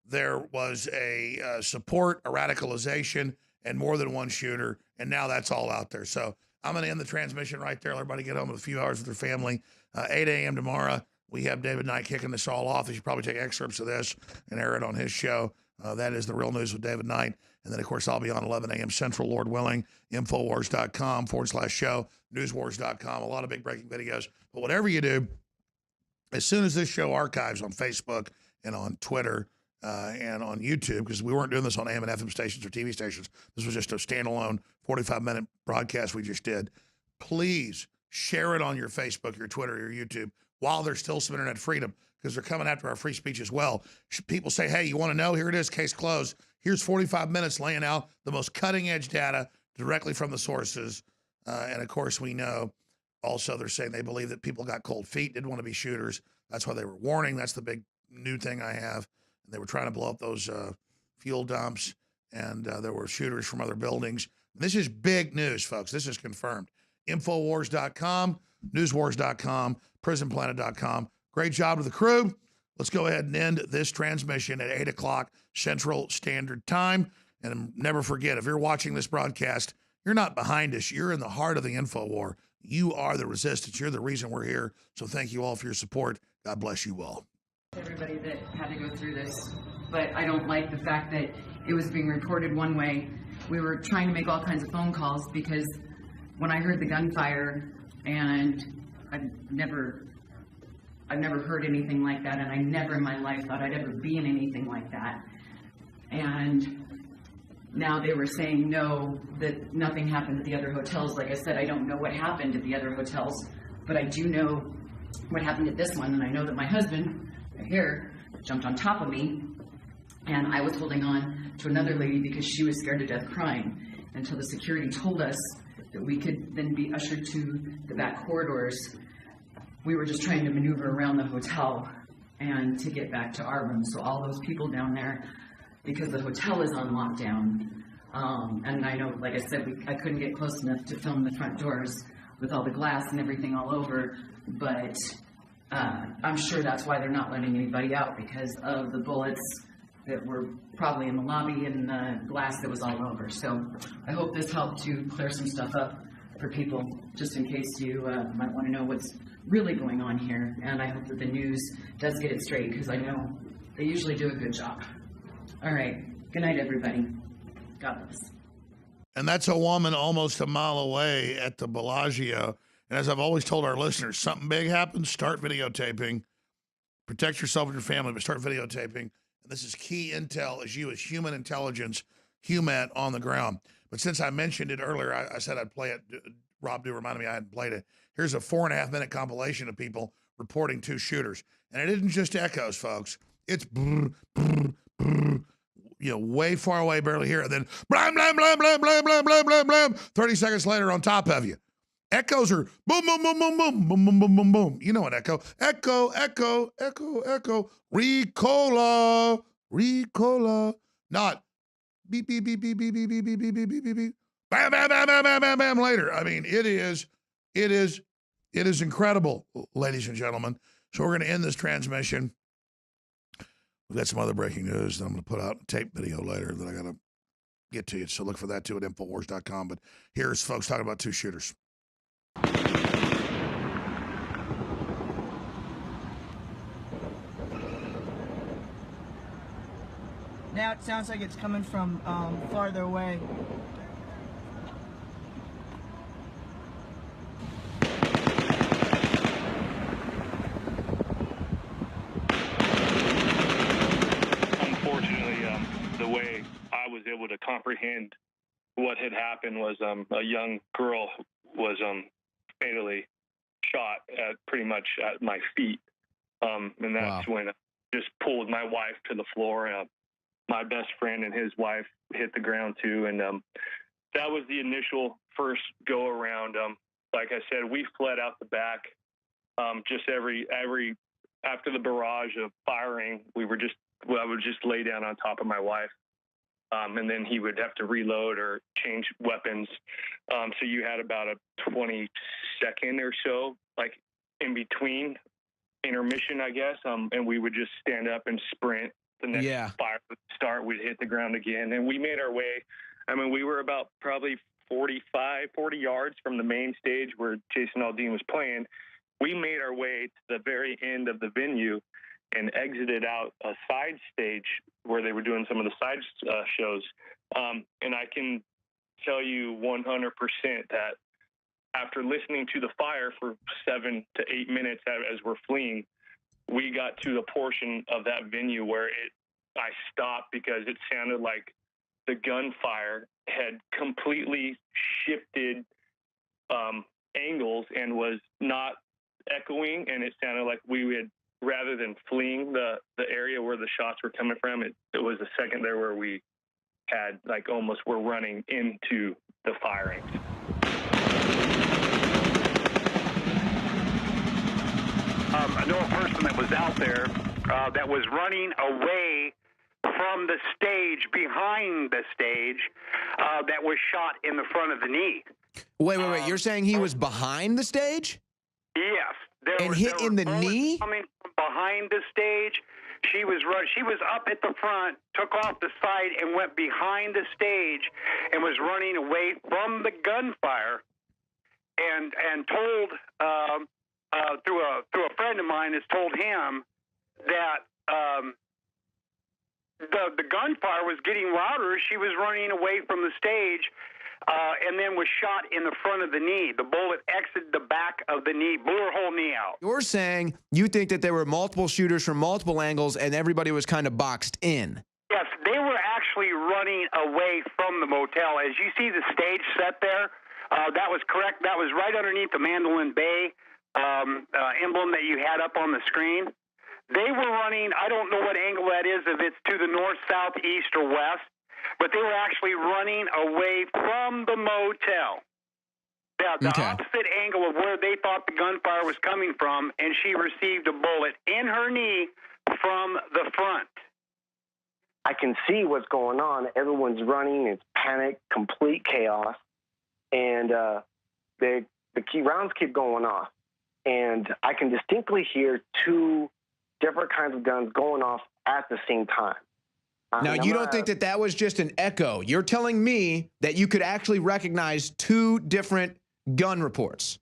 there was a support, a radicalization, and more than one shooter, and now that's all out there. So I'm going to end the transmission right there. Let everybody get home with a few hours with their family. 8 a.m. tomorrow, we have David Knight kicking this all off. He should probably take excerpts of this and air it on his show. That is The Real News with David Knight. And then, of course, I'll be on 11 a.m. Central, Lord willing, Infowars.com/show, newswars.com. A lot of big breaking videos. But whatever you do, as soon as this show archives on Facebook and on Twitter, and on YouTube, because we weren't doing this on AM and FM stations or TV stations. This was just a standalone 45-minute broadcast we just did. Please share it on your Facebook, your Twitter, your YouTube while there's still some internet freedom, because they're coming after our free speech as well. People say, hey, you want to know? Here it is, case closed. Here's 45 minutes laying out the most cutting-edge data directly from the sources. And, of course, we know also they're saying they believe that people got cold feet, didn't want to be shooters. That's why they were warning. That's the big new thing I have. They were trying to blow up those fuel dumps, and there were shooters from other buildings. This is big news, folks. This is confirmed. Infowars.com, newswars.com, prisonplanet.com. Great job to the crew. Let's go ahead and end this transmission at 8 o'clock Central Standard Time. And never forget, if you're watching this broadcast, you're not behind us. You're in the heart of the info war. You are the resistance. You're the reason we're here. So thank you all for your support. God bless you all. Everybody that had to go through this, but I don't like the fact that it was being reported one way. We were trying to make all kinds of phone calls because when I heard the gunfire, and I've never heard anything like that, and I never in my life thought I'd ever be in anything like that. And now they were saying no, that nothing happened at the other hotels. Like I said, I don't know what happened at the other hotels, but I do know what happened at this one, and I know that my husband right here jumped on top of me, and I was holding on to another lady because she was scared to death crying until the security told us that we could then be ushered to the back corridors. We were just trying to maneuver around the hotel and to get back to our room. So all those people down there, because the hotel is on lockdown, and I know, like I said, I couldn't get close enough to film the front doors with all the glass and everything all over, but I'm sure that's why they're not letting anybody out, because of the bullets that were probably in the lobby and the glass that was all over. So I hope this helped to clear some stuff up for people, just in case you might want to know what's really going on here. And I hope that the news does get it straight, because I know they usually do a good job. All right. Good night, everybody. God bless. And that's a woman almost a mile away at the Bellagio. And as I've always told our listeners, something big happens, start videotaping. Protect yourself and your family, but start videotaping. And this is key intel as you as human intelligence, human on the ground. But since I mentioned it earlier, I said I'd play it. Rob reminded me I hadn't played it. Here's a 4.5-minute compilation of people reporting 2 shooters. And it isn't just echoes, folks. It's brr, brr, brr, way far away, barely hear it. Then blam, blam, blam, blam, blam, blam, blam, blam, blam. 30 seconds later on top of you. Echoes are boom, boom, boom, boom, boom, boom, boom, boom, boom, boom. You know an echo. Echo, echo, echo, echo. Ricola, Ricola. Not beep, beep, beep, beep, beep, beep, beep, beep, beep, beep, beep, beep. Bam, bam, bam, bam, bam, bam, bam later. I mean, it is It is incredible, ladies and gentlemen. So we're going to end this transmission. We've got some other breaking news that I'm going to put out a tape video later that I got to get to you. So look for that too at Infowars.com. But here's folks talking about two shooters. Now it sounds like it's coming from farther away. Unfortunately, the way I was able to comprehend what had happened was a young girl was fatally shot at pretty much at my feet. And that's when I just pulled my wife to the floor. My best friend and his wife hit the ground too. And that was the initial first go around. Like I said, we fled out the back. Just every after the barrage of firing, I would just lay down on top of my wife. And then he would have to reload or change weapons. So you had about a 20-second or so, like in between intermission, I guess. And we would just stand up and sprint. The next fire would start, we'd hit the ground again. And we made our way. I mean, we were about probably 40 yards from the main stage where Jason Aldean was playing. We made our way to the very end of the venue and exited out a side stage where they were doing some of the side shows. And I can tell you 100% that after listening to the fire for 7 to 8 minutes as we're fleeing, we got to the portion of that venue where I stopped because it sounded like the gunfire had completely shifted angles and was not echoing, and it sounded like we had, rather than fleeing the area where the shots were coming from, it was a second there where we had like almost were running into the firings. I know a person that was out there that was running away from the stage, behind the stage, that was shot in the front of the knee. Wait. You're saying he was behind the stage? Yes. Hit in the knee? Coming from behind the stage. She was up at the front, took off the side, and went behind the stage and was running away from the gunfire, and told through a friend of mine has told him that the gunfire was getting louder. She was running away from the stage, and then was shot in the front of the knee. The bullet exited the back of the knee, blew her whole knee out. You're saying you think that there were multiple shooters from multiple angles and everybody was kind of boxed in. Yes, they were actually running away from the motel. As you see the stage set there, that was correct. That was right underneath the Mandolin Bay emblem that you had up on the screen. They were running, I don't know what angle that is, if it's to the north, south, east, or west, but they were actually running away from the motel. The opposite angle of where they thought the gunfire was coming from, and she received a bullet in her knee from the front. I can see what's going on. Everyone's running. It's panic, complete chaos. And the key rounds keep going off. And I can distinctly hear two different kinds of guns going off at the same time. Now, you don't think that was just an echo. You're telling me that you could actually recognize two different gun reports.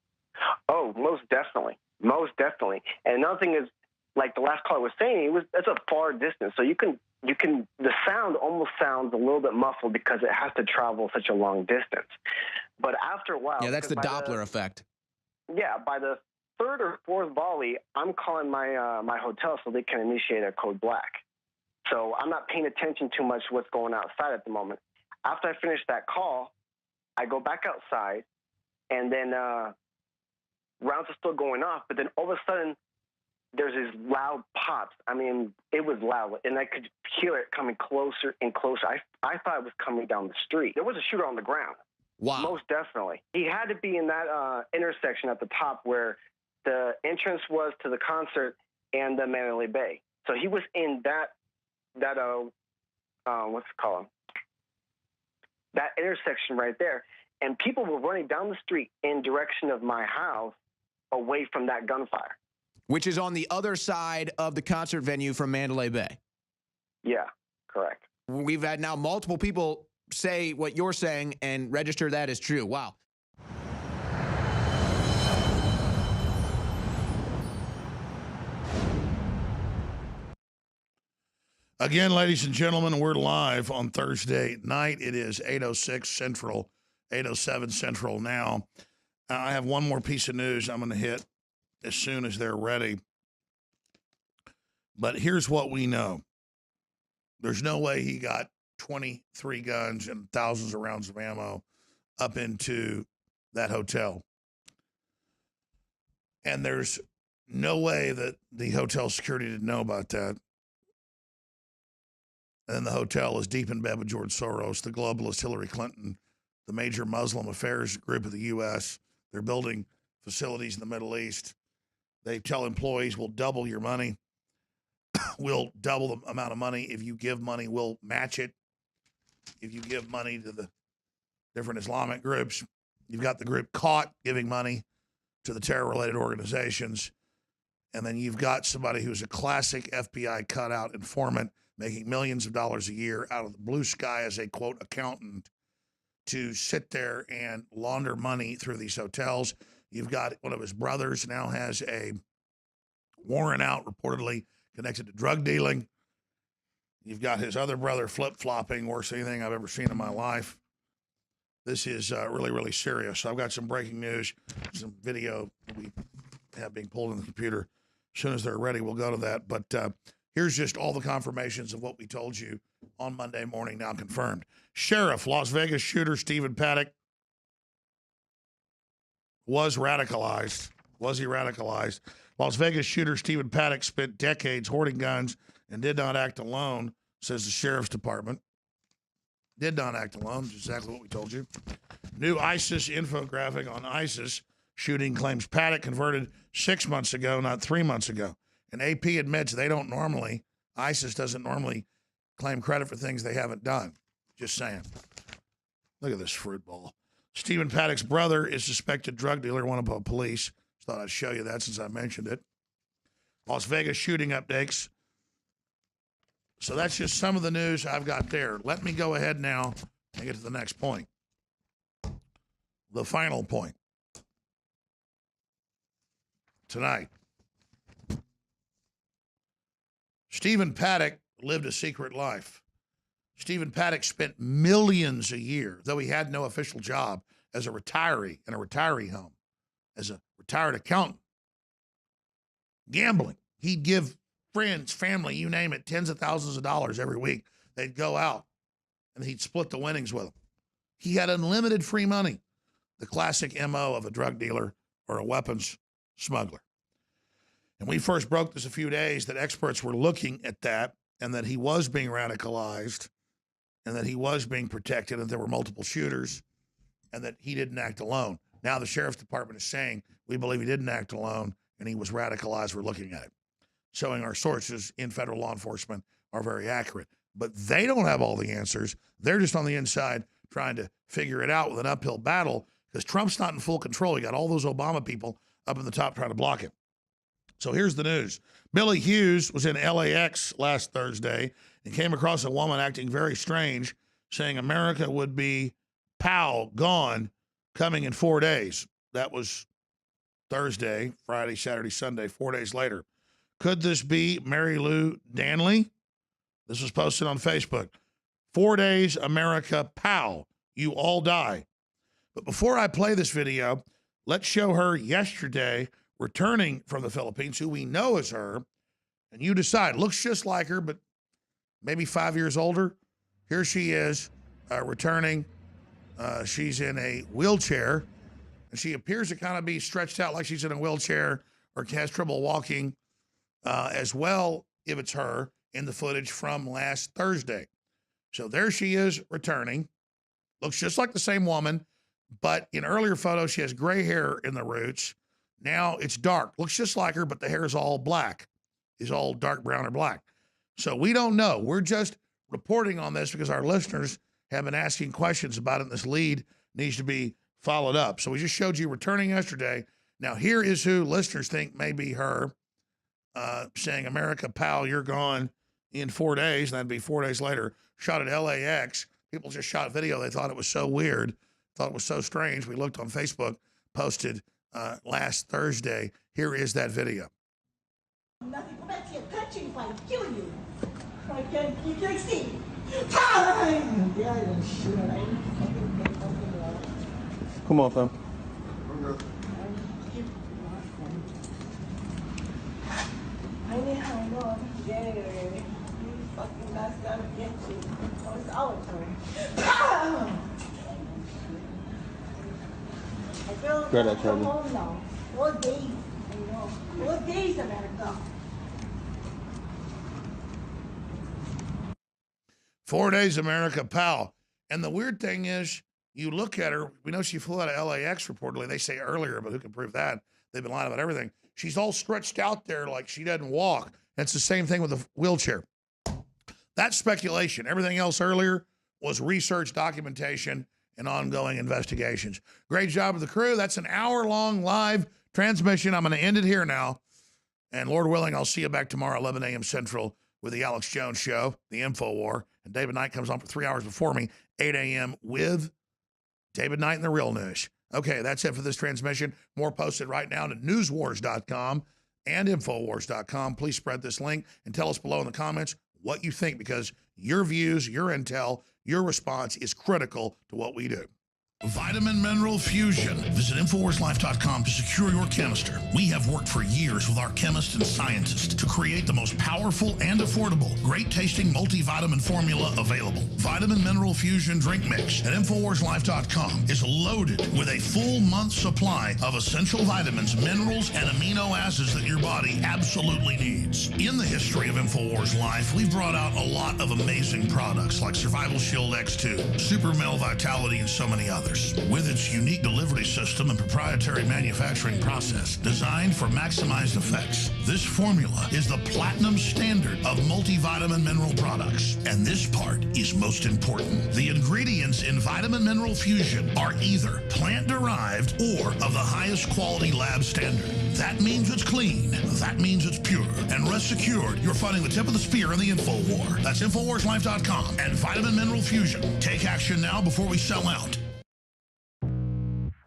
Oh, most definitely. Most definitely. And another thing is, like the last caller was saying, it's a far distance. So the sound almost sounds a little bit muffled because it has to travel such a long distance. But after a while... Yeah, that's the Doppler effect. Yeah, by the third or fourth volley, I'm calling my hotel so they can initiate a code black. So I'm not paying attention too much to what's going outside at the moment. After I finish that call, I go back outside, and then rounds are still going off, but then all of a sudden, there's these loud pops. I mean, it was loud, and I could hear it coming closer and closer. I thought it was coming down the street. There was a shooter on the ground. Wow. Most definitely. He had to be in that intersection at the top where the entrance was to the concert and the Mandalay Bay. So he was in that what's it called? That intersection right there. and people were running down the street in direction of my house away from that gunfire. Which is on the other side of the concert venue from Mandalay Bay. Yeah, correct. We've had now multiple people say what you're saying and register that as true. Wow. Again, ladies and gentlemen, we're live on Thursday night. It is 8:06 Central, 8:07 Central now. I have one more piece of news I'm going to hit as soon as they're ready. But here's what we know. There's no way he got 23 guns and thousands of rounds of ammo up into that hotel. And there's no way that the hotel security didn't know about that. And the hotel is deep in bed with George Soros, the globalist Hillary Clinton, the major Muslim affairs group of the U.S. They're building facilities in the Middle East. They tell employees, we'll double your money. We'll double the amount of money. If you give money, we'll match it. If you give money to the different Islamic groups, you've got the group caught giving money to the terror-related organizations. And then you've got somebody who's a classic FBI cutout informant making millions of dollars a year out of the blue sky as a, quote, accountant to sit there and launder money through these hotels. You've got one of his brothers now has a warrant out reportedly connected to drug dealing. You've got his other brother flip-flopping, worse than anything I've ever seen in my life. This is really, really serious. So I've got some breaking news, some video we have being pulled in the computer. As soon as they're ready, we'll go to that. But here's just all the confirmations of what we told you on Monday morning, now confirmed. Sheriff, Las Vegas shooter Stephen Paddock was radicalized. Was he radicalized? Las Vegas shooter Stephen Paddock spent decades hoarding guns and did not act alone, says the sheriff's department. Did not act alone, exactly what we told you. New ISIS infographic on ISIS shooting claims Paddock converted 6 months ago, not 3 months ago. And AP admits ISIS doesn't normally claim credit for things they haven't done. Just saying. Look at this fruit ball. Stephen Paddock's brother is suspected drug dealer, wanted by police. Just thought I'd show you that since I mentioned it. Las Vegas shooting updates. So that's just some of the news I've got there. Let me go ahead now and get to the next point. The final point. Tonight. Stephen Paddock lived a secret life. Stephen Paddock spent millions a year, though he had no official job, as a retiree in a retiree home, as a retired accountant. Gambling. He'd give friends, family, you name it, tens of thousands of dollars every week. They'd go out, and he'd split the winnings with them. He had unlimited free money, the classic MO of a drug dealer or a weapons smuggler. And we first broke this a few days that experts were looking at that and that he was being radicalized and that he was being protected and there were multiple shooters and that he didn't act alone. Now the sheriff's department is saying, we believe he didn't act alone and he was radicalized. We're looking at it. Showing our sources in federal law enforcement are very accurate. But they don't have all the answers. They're just on the inside trying to figure it out with an uphill battle because Trump's not in full control. He got all those Obama people up in the top trying to block it. So here's the news. Billy Hughes was in LAX last Thursday and came across a woman acting very strange, saying America would be gone, coming in 4 days. That was Thursday, Friday, Saturday, Sunday, 4 days later. Could this be Mary Lou Danley? This was posted on Facebook. 4 days, America, you all die. But before I play this video, let's show her yesterday returning from the Philippines, who we know is her, and you decide. Looks just like her, but maybe 5 years older. Here she is, returning. She's in a wheelchair, and she appears to kind of be stretched out like she's in a wheelchair or has trouble walking as well, if it's her, in the footage from last Thursday. So there she is returning. Looks just like the same woman, but in earlier photos, she has gray hair in the roots. Now it's dark. Looks just like her, but the hair is all black. Is all dark brown or black. So we don't know. We're just reporting on this because our listeners have been asking questions about it in this lead needs to be followed up. So we just showed you returning yesterday. Now here is who listeners think may be her, saying, America, pal, you're gone in 4 days. And that'd be 4 days later. Shot at LAX. People just shot video. They thought it was so weird, thought it was so strange. We looked on Facebook, posted last Thursday. Here is that video. Nothing. Go back to your country if I kill you. You can see. Come on, fam. I know. Yeah. You fucking guys gotta get you. Oh, it's our turn. I feel Grab that, come Charlie. home now. 4 days. I know. 4 days, America. 4 days, America, pal. And the weird thing is, you look at her, we know she flew out of LAX reportedly. They say earlier, but who can prove that? They've been lying about everything. She's all stretched out there like she doesn't walk. And it's the same thing with the wheelchair. That's speculation. Everything else earlier was research, documentation, and ongoing investigations. Great job of the crew. That's an hour-long live transmission. I'm going to end it here now. And Lord willing, I'll see you back tomorrow, 11 a.m. Central, with the Alex Jones Show, the InfoWar. And David Knight comes on for 3 hours before me, 8 a.m. with David Knight and the Real News. Okay, that's it for this transmission. More posted right now to newswars.com and infowars.com. Please spread this link and tell us below in the comments what you think, because your views, your intel, your response is critical to what we do. Vitamin Mineral Fusion. Visit InfoWarsLife.com to secure your canister. We have worked for years with our chemists and scientists to create the most powerful and affordable, great-tasting multivitamin formula available. Vitamin Mineral Fusion Drink Mix at InfoWarsLife.com is loaded with a full month's supply of essential vitamins, minerals, and amino acids that your body absolutely needs. In the history of InfoWars Life, we've brought out a lot of amazing products like Survival Shield X2, Super Male Vitality, and so many others. With its unique delivery system and proprietary manufacturing process designed for maximized effects, this formula is the platinum standard of multivitamin mineral products. And this part is most important. The ingredients in Vitamin Mineral Fusion are either plant-derived or of the highest quality lab standard. That means it's clean. That means it's pure. And rest assured, you're finding the tip of the spear in the InfoWar. That's InfoWarsLife.com and Vitamin Mineral Fusion. Take action now before we sell out.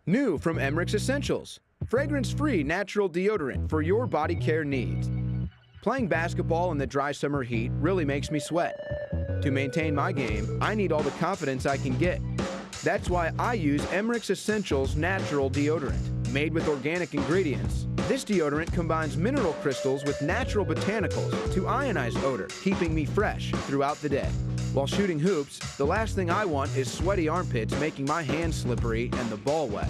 New from Emmerich Essentials, fragrance-free natural deodorant for your body care needs. Playing basketball in the dry summer heat really makes me sweat. To maintain my game, I need all the confidence I can get. That's why I use Emmerich Essentials natural deodorant. Made with organic ingredients, this deodorant combines mineral crystals with natural botanicals to ionize odor, keeping me fresh throughout the day. While shooting hoops, the last thing I want is sweaty armpits making my hands slippery and the ball wet.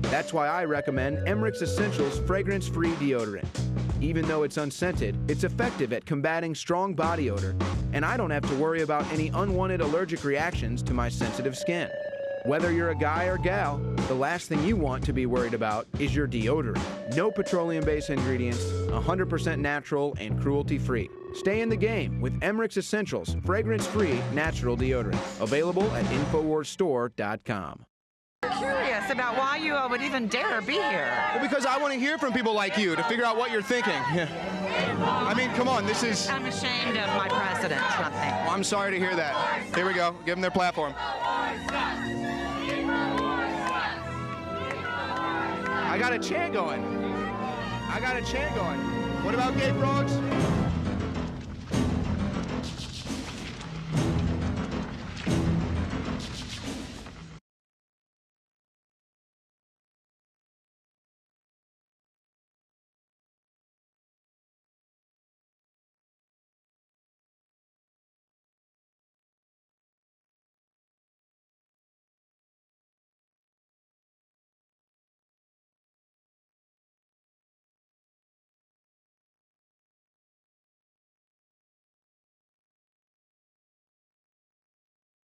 That's why I recommend Emmerich's Essentials fragrance-free deodorant. Even though it's unscented, it's effective at combating strong body odor, and I don't have to worry about any unwanted allergic reactions to my sensitive skin. Whether you're a guy or gal, the last thing you want to be worried about is your deodorant. No petroleum-based ingredients, 100% natural and cruelty-free. Stay in the game with Emmerich's Essentials fragrance-free natural deodorant. Available at InfoWarsStore.com. Curious about why you would even dare be here. Well, because I want to hear from people like you to figure out what you're thinking. I mean, come on, this is... I'm ashamed of my president, something. Well, I'm sorry to hear that. Here we go. Give them their platform. I got a chant going. What about gay frogs?